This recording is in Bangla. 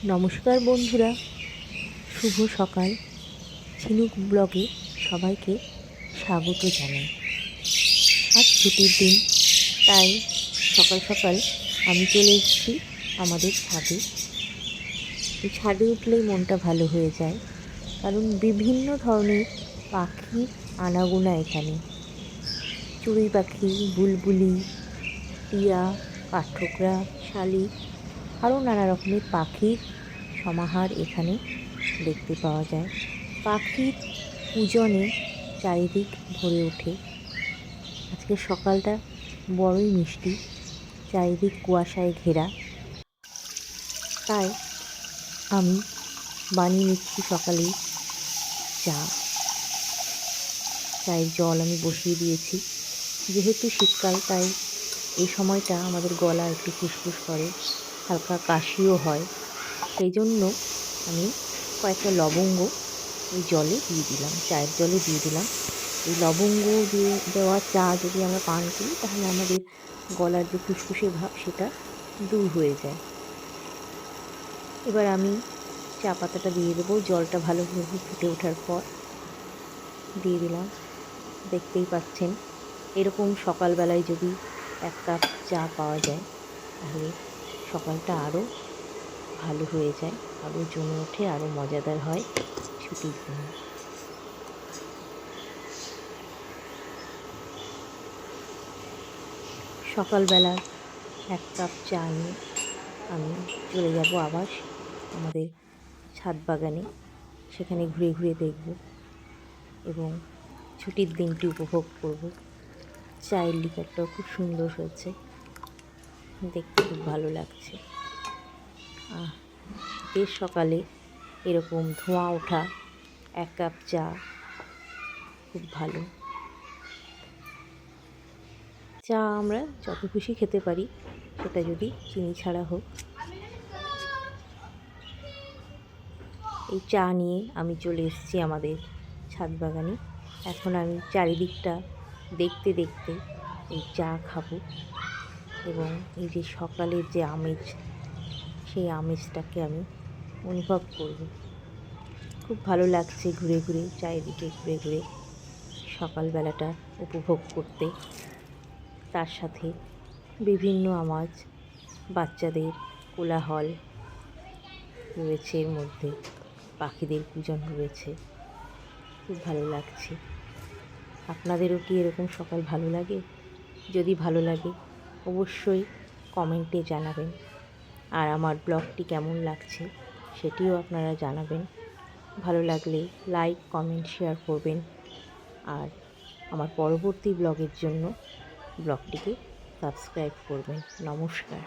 নমস্কার বন্ধুরা, শুভ সকাল। ঝিনুক ব্লগে সবাইকে স্বাগত জানাই। আজ ছুটির দিন, তাই সকাল সকাল আমি চলে এসেছি আমাদের ছাদে। এই ছাদে উঠলেই মনটা ভালো হয়ে যায়, কারণ বিভিন্ন ধরনের পাখির আনাগোনা এখানে। চড়ুই পাখি, বুলবুলি, টিয়া, কাঠঠোকরা, শালিক, আরও নানা রকমের পাখির সমাহার এখানে দেখতে পাওয়া যায়। পাখির পূজনে চারিদিক ভরে ওঠে। আজকে সকালটা বড়ই মিষ্টি, চারিদিক কুয়াশায় ঘেরা। তাই আমি বানিয়ে নিচ্ছি সকালে চায়ের জল আমি বসিয়ে দিয়েছি। যেহেতু শীতকাল, তাই এই সময়টা আমাদের গলা একটু ফুসফুস করে, হালকা কাশিও হয়। সেই জন্য আমি কয়েকটা লবঙ্গ এই জলে দিয়ে দিলাম, চায়ের জলে দিয়ে দিলাম। এই লবঙ্গ দিয়ে দেওয়া চা যদি আমরা পান করি, তাহলে আমাদের গলার যে ফুসফুসে ভাব সেটা দূর হয়ে যায়। এবার আমি চা পাতাটা দিয়ে দেবো। জলটা ভালোভাবে ফুটে ওঠার পর দিয়ে দিলাম। দেখতেই পাচ্ছেন, এরকম সকালবেলায় যদি 1 কাপ চা পাওয়া যায়, তাহলে সকালটা আরও ভালো হয়ে যায়, আরও জমে ওঠে, আরও মজাদার হয় ছুটির দিনে। সকালবেলা 1 কাপ চা নিয়ে আমি চলে যাব আবার আমাদের ছাদ বাগানে। সেখানে ঘুরে ঘুরে দেখব এবং ছুটির দিনটি উপভোগ করব। চায়ের লিকারটাও খুব সুন্দর হয়েছে, দেখতে খুব ভালো লাগছে। বেশ সকালে এরকম ধোঁয়া ওঠা 1 কাপ চা খুব ভালো। চা আমরা যত খুশি খেতে পারি, সেটা যদি চিনি ছাড়া হোক। এই চা নিয়ে আমি চলে এসেছি আমাদের ছাদ বাগানে। এখন আমি চারিদিকটা দেখতে দেখতে এই চা খাবো এবং এই যে সকালের যে আমেজ, সেই আমেজটাকে আমি অনুভব করব। খুব ভালো লাগছে ঘুরে ঘুরে, চারিদিকে ঘুরে ঘুরে সকালবেলাটা উপভোগ করতে। তার সাথে বিভিন্ন আওয়াজ, বাচ্চাদের কোলাহল রয়েছে, এর মধ্যে পাখিদের পূজন রয়েছে। খুব ভালো লাগছে। আপনাদেরও কি এরকম সকাল ভালো লাগে? যদি ভালো লাগে, অবশ্যই কমেন্টে জানাবেন। আর আমার ব্লগটি কেমন লাগছে সেটিও আপনারা জানাবেন। ভালো লাগলে লাইক, কমেন্ট, শেয়ার করবেন। আর আমার পরবর্তী ব্লগের জন্য ব্লগটিকে সাবস্ক্রাইব করবেন। নমস্কার।